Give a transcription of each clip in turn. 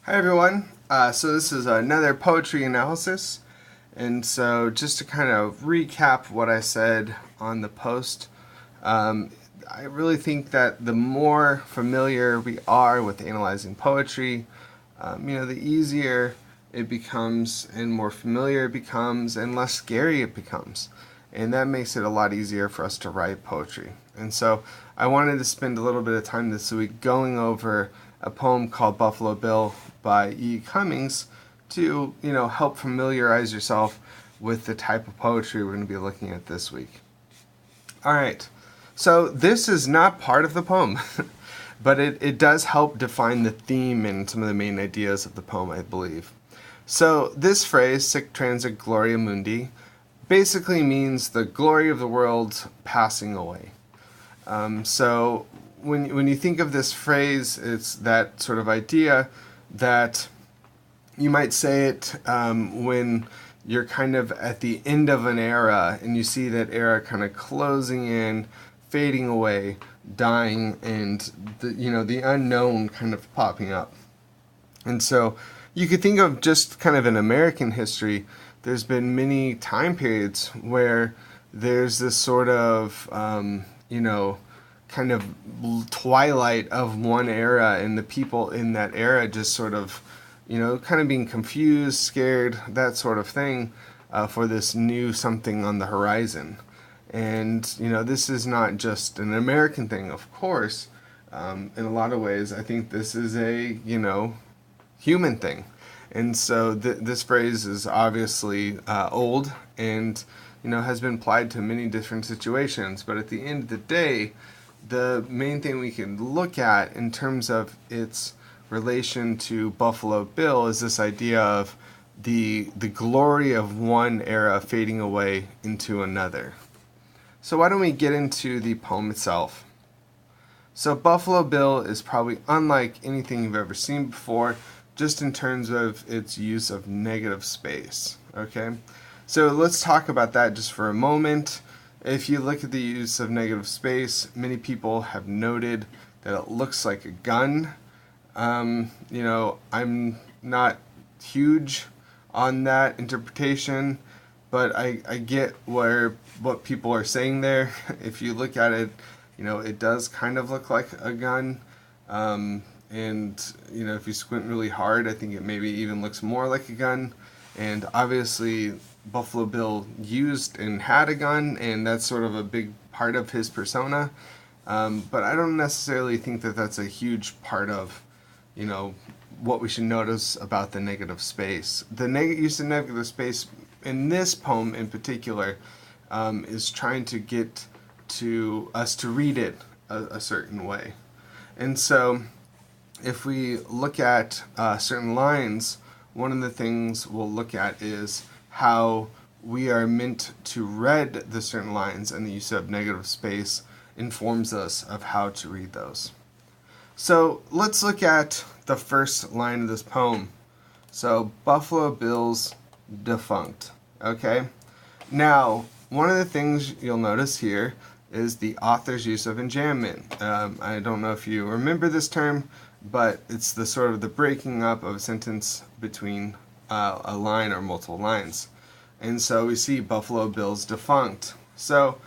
Hi everyone. So this is another poetry analysis, and so just to kind of recap what I said on the post, um, I really think that the more familiar we are with analyzing poetry, the easier it becomes, and more familiar it becomes, and less scary it becomes, and that makes it a lot easier for us to write poetry. And so I wanted to spend a little bit of time this week going over a poem called Buffalo Bill by E. Cummings to, help familiarize yourself with the type of poetry we're going to be looking at this week. All right. So this is not part of the poem, but it does help define the theme and some of the main ideas of the poem, I believe. So this phrase, sic transit gloria mundi, basically means the glory of the world passing away. So when you think of this phrase, it's that sort of idea that you might say it when you're kind of at the end of an era and you see that era kind of closing in, fading away, dying, and the unknown kind of popping up. And so you could think of just kind of in American history, there's been many time periods where there's this sort of, kind of twilight of one era, and the people in that era just sort of, kind of being confused, scared, that sort of thing, for this new something on the horizon. And, this is not just an American thing, of course. In a lot of ways, I think this is a, human thing. And so this phrase is obviously old and, has been applied to many different situations. But at the end of the day, the main thing we can look at in terms of its relation to Buffalo Bill is this idea of the glory of one era fading away into another. So why don't we get into the poem itself? So Buffalo Bill is probably unlike anything you've ever seen before, just in terms of its use of negative space. Okay? So let's talk about that just for a moment. If you look at the use of negative space, many people have noted that it looks like a gun. I'm not huge on that interpretation, but I get what people are saying there. If you look at it, it does kind of look like a gun. And, if you squint really hard, I think it maybe even looks more like a gun. And obviously, Buffalo Bill used and had a gun, and that's sort of a big part of his persona. But I don't necessarily think that that's a huge part of, what we should notice about the negative space. The use of negative space in this poem in particular is trying to get to us to read it a certain way. And so if we look at certain lines, one of the things we'll look at is how we are meant to read the certain lines, and the use of negative space informs us of how to read those. So let's look at the first line of this poem. So Buffalo Bill's defunct. Okay? Now, one of the things you'll notice here is the author's use of enjambment. I don't know if you remember this term, but it's the sort of the breaking up of a sentence between a line or multiple lines. And so we see Buffalo Bill's defunct. So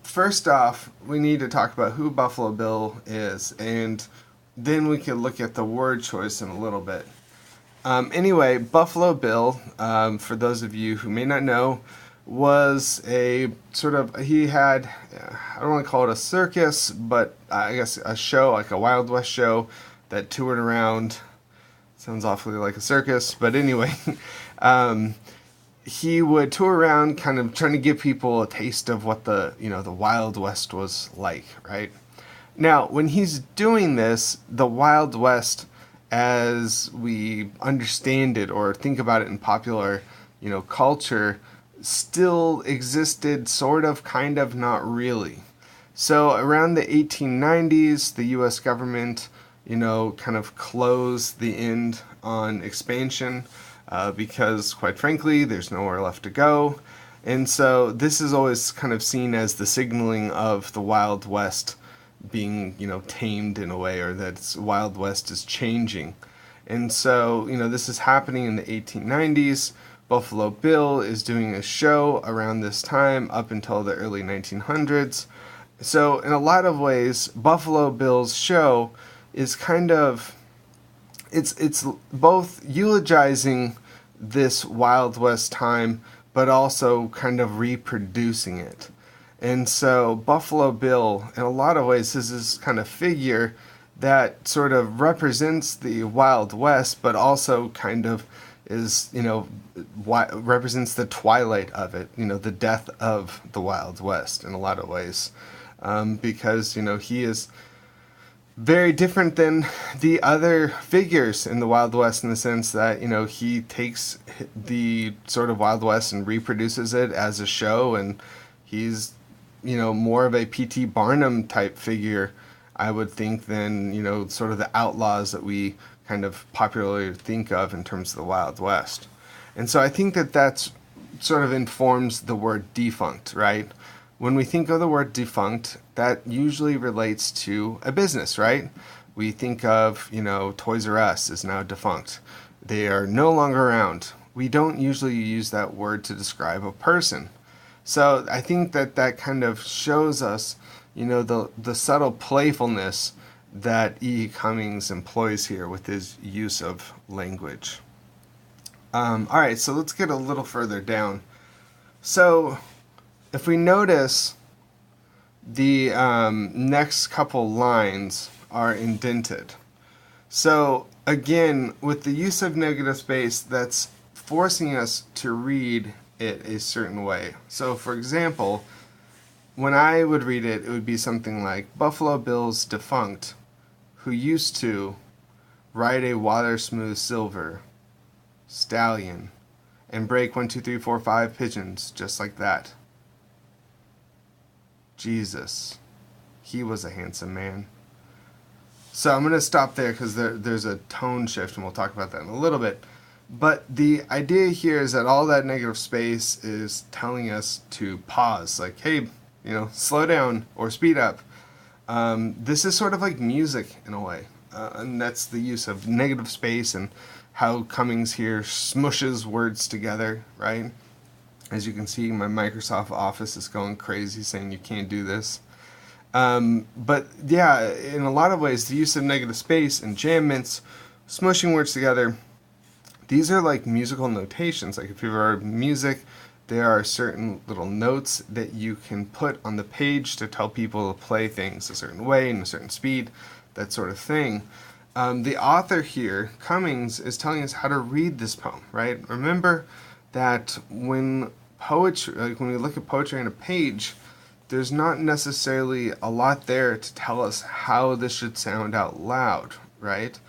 first off, we need to talk about who Buffalo Bill is, and then we can look at the word choice in a little bit. Anyway, Buffalo Bill, for those of you who may not know, was a sort of, he had, I don't want to call it a circus, but I guess a show, like a Wild West show that toured around. Sounds awfully like a circus, but anyway, he would tour around kind of trying to give people a taste of what the Wild West was like, right? Now, when he's doing this, the Wild West, as we understand it or think about it in popular, culture, still existed, sort of, kind of, not really. So around the 1890s, the U.S. government, kind of closed the end on expansion because, quite frankly, there's nowhere left to go. And so this is always kind of seen as the signaling of the Wild West being, tamed in a way, or that Wild West is changing. And so, this is happening in the 1890s. Buffalo Bill is doing a show around this time up until the early 1900s. So, in a lot of ways, Buffalo Bill's show is kind of it's both eulogizing this Wild West time, but also kind of reproducing it. And so Buffalo Bill, in a lot of ways, is this kind of figure that sort of represents the Wild West, but also kind of is, represents the twilight of it, the death of the Wild West in a lot of ways. Because, he is very different than the other figures in the Wild West in the sense that, he takes the sort of Wild West and reproduces it as a show, and he's, more of a P.T. Barnum type figure, I would think, than, sort of the outlaws that we kind of popularly think of in terms of the Wild West. And so I think that that's sort of informs the word defunct, right? When we think of the word defunct, that usually relates to a business, right? We think of, Toys R Us is now defunct. They are no longer around. We don't usually use that word to describe a person. So I think that that kind of shows us, the subtle playfulness that E. Cummings employs here with his use of language. All right, so let's get a little further down. So if we notice, the next couple lines are indented. So again, with the use of negative space, that's forcing us to read it a certain way. So for example, when I would read it, it would be something like Buffalo Bill's defunct, who used to ride a water smooth silver stallion and break 1, 2, 3, 4, 5 pigeons just like that. Jesus, he was a handsome man. So I'm going to stop there because there's a tone shift, and we'll talk about that in a little bit. But the idea here is that all that negative space is telling us to pause, like, hey, slow down or speed up. This is sort of like music in a way, and that's the use of negative space and how Cummings here smushes words together, right? As you can see, my Microsoft Office is going crazy saying you can't do this. But yeah, in a lot of ways, the use of negative space and enjambments, smushing words together, these are like musical notations. Like if you've heard music, there are certain little notes that you can put on the page to tell people to play things a certain way and a certain speed, that sort of thing. The author here, Cummings, is telling us how to read this poem, right? Remember that when poetry, like when we look at poetry on a page, there's not necessarily a lot there to tell us how this should sound out loud, right?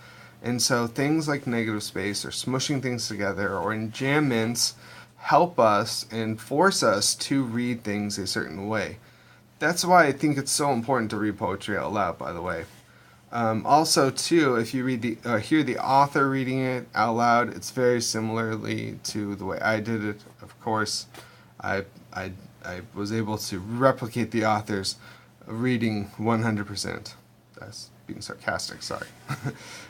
And so things like negative space or smushing things together or enjambments help us and force us to read things a certain way. That's why I think it's so important to read poetry out loud, by the way. Also, too, if you read hear the author reading it out loud, it's very similarly to the way I did it. Of course, I was able to replicate the author's reading 100%. That's being sarcastic, sorry.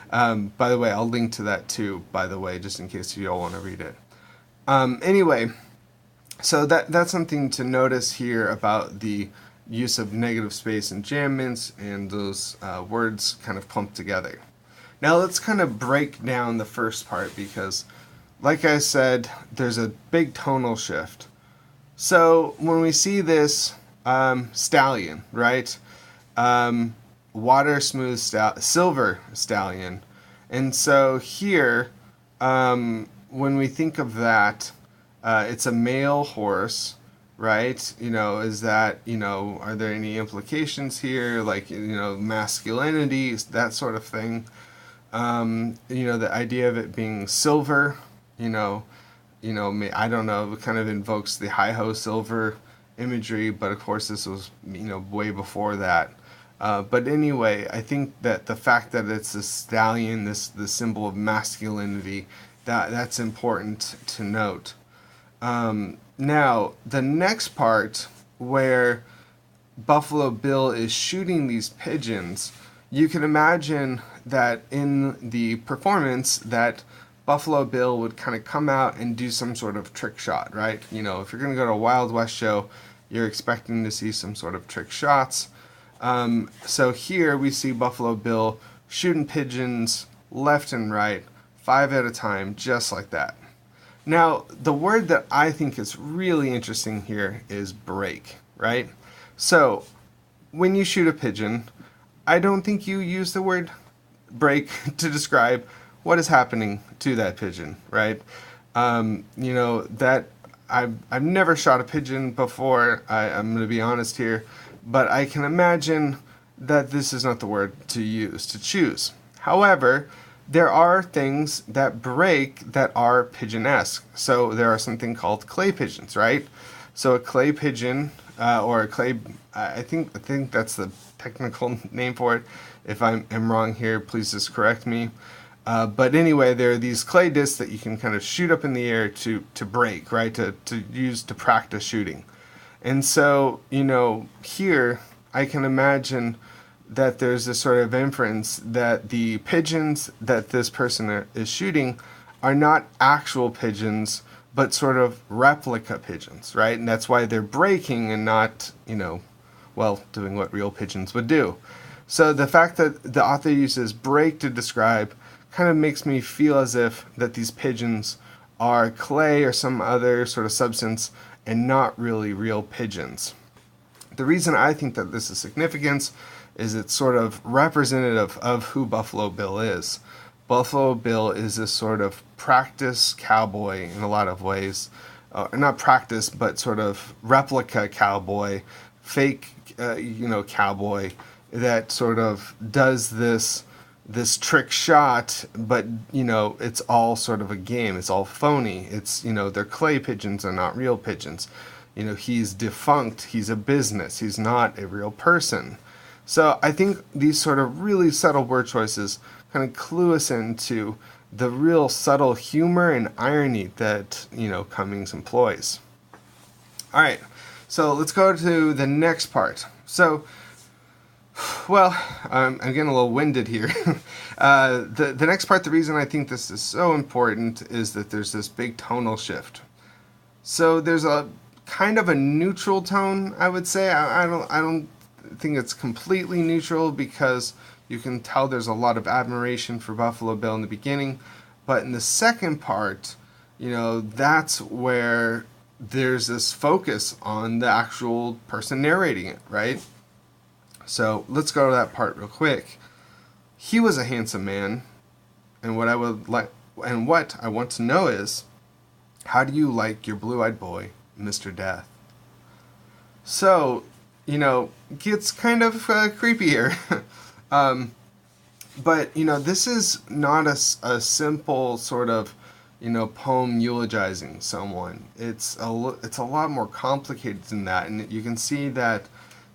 By the way, I'll link to that too, by the way, just in case you all want to read it. Anyway, so that's something to notice here about the use of negative space and enjambments and those words kind of clumped together. Now let's kind of break down the first part because, like I said, there's a big tonal shift. So when we see this stallion, right? Water smooth silver stallion. And so here, when we think of that, it's a male horse, right? Is that, are there any implications here, like, masculinity, that sort of thing? The idea of it being silver, I don't know, it kind of invokes the hi-ho silver imagery, but of course this was, way before that. But anyway, I think that the fact that it's a stallion, the symbol of masculinity, that's important to note. Now, the next part where Buffalo Bill is shooting these pigeons, you can imagine that in the performance that Buffalo Bill would kind of come out and do some sort of trick shot, right? You know, if you're going to go to a Wild West show, you're expecting to see some sort of trick shots. So here we see Buffalo Bill shooting pigeons left and right, 5 at a time, just like that. Now, the word that I think is really interesting here is break, right? So, when you shoot a pigeon, I don't think you use the word break to describe what is happening to that pigeon, right? That I've never shot a pigeon before. I'm going to be honest here, but I can imagine that this is not the word to use to choose. However, there are things that break that are pigeon-esque. So there are something called clay pigeons, right? So a clay pigeon or a clay, I think that's the technical name for it. If I'm wrong here, please just correct me. But anyway, there are these clay discs that you can kind of shoot up in the air to break, right? To use to practice shooting. And so, here I can imagine that there's this sort of inference that the pigeons that this person is shooting are not actual pigeons, but sort of replica pigeons, right? And that's why they're breaking and not, doing what real pigeons would do. So the fact that the author uses break to describe kind of makes me feel as if that these pigeons are clay or some other sort of substance and not really real pigeons. The reason I think that this is significant is it's sort of representative of who Buffalo Bill is. Buffalo Bill is this sort of practice cowboy in a lot of ways. Not practice, but sort of replica cowboy, fake, cowboy that sort of does this trick shot, but it's all sort of a game. It's all phony. It's they're clay pigeons, they're not real pigeons. He's defunct. He's a business. He's not a real person. So I think these sort of really subtle word choices kind of clue us into the real subtle humor and irony that Cummings employs. All right, so let's go to the next part. So, I'm getting a little winded here. The next part, the reason I think this is so important is that there's this big tonal shift. So there's a kind of a neutral tone, I would say. I don't think it's completely neutral because you can tell there's a lot of admiration for Buffalo Bill in the beginning, but in the second part, that's where there's this focus on the actual person narrating it, right? So let's go to that part real quick. He was a handsome man, and what I want to know is, how do you like your blue-eyed boy, Mr. Death? So, gets kind of creepy here. But, this is not a simple sort of, poem eulogizing someone. It's a lot more complicated than that. And you can see that,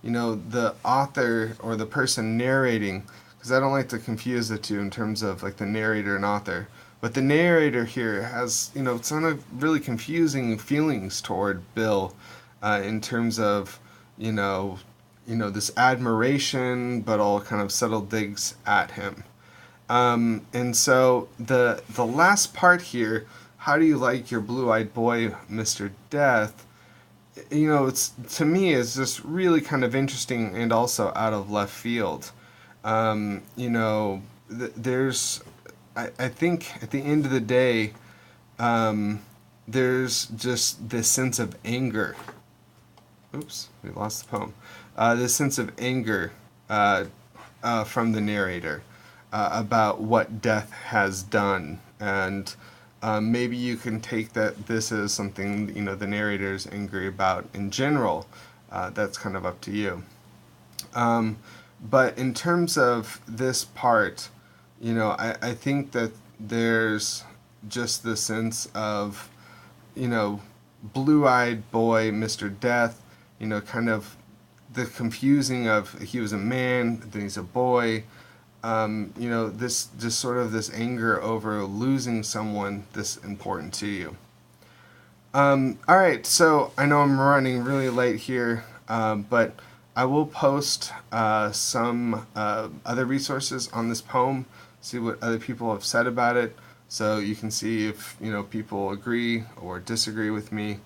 the author or the person narrating, because I don't like to confuse the two in terms of like the narrator and author, but the narrator here has, some of really confusing feelings toward Bill in terms of, this admiration, but all kind of subtle digs at him. And so the last part here, how do you like your blue-eyed boy, Mr. Death? It's, to me, is just really kind of interesting and also out of left field. There's, I think at the end of the day, there's just this sense of anger. Oops, we lost the poem. This sense of anger from the narrator about what death has done. And maybe you can take that this is something, the narrator's angry about in general. That's kind of up to you. But in terms of this part, I think that there's just the sense of, blue-eyed boy, Mr. Death, kind of the confusing of he was a man, then he's a boy. This just sort of this anger over losing someone this important to you. All right, so I know I'm running really late here, but I will post some other resources on this poem, see what other people have said about it, so you can see if people agree or disagree with me.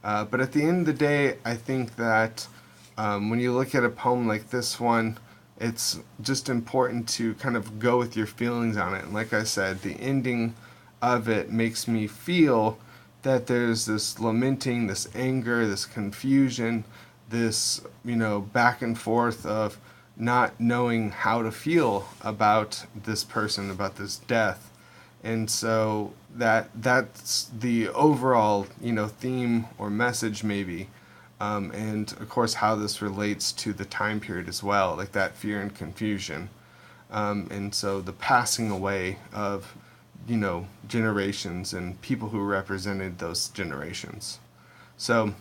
But at the end of the day, I think that when you look at a poem like this one, it's just important to kind of go with your feelings on it. And like I said, the ending of it makes me feel that there's this lamenting, this anger, this confusion, this, back and forth of not knowing how to feel about this person, about this death. And so that's the overall, theme or message maybe. And of course how this relates to the time period as well, like that fear and confusion. And so the passing away of, generations and people who represented those generations. So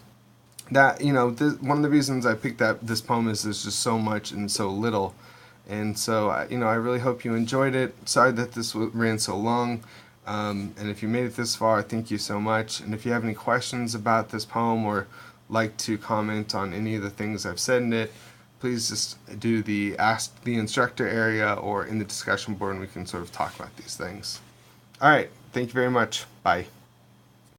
that, one of the reasons I picked this poem is there's just so much and so little. And so, I really hope you enjoyed it. Sorry that this ran so long. And if you made it this far, thank you so much. And if you have any questions about this poem or like to comment on any of the things I've said in it, please just do the Ask the Instructor area or in the discussion board, and we can sort of talk about these things. All right. Thank you very much. Bye.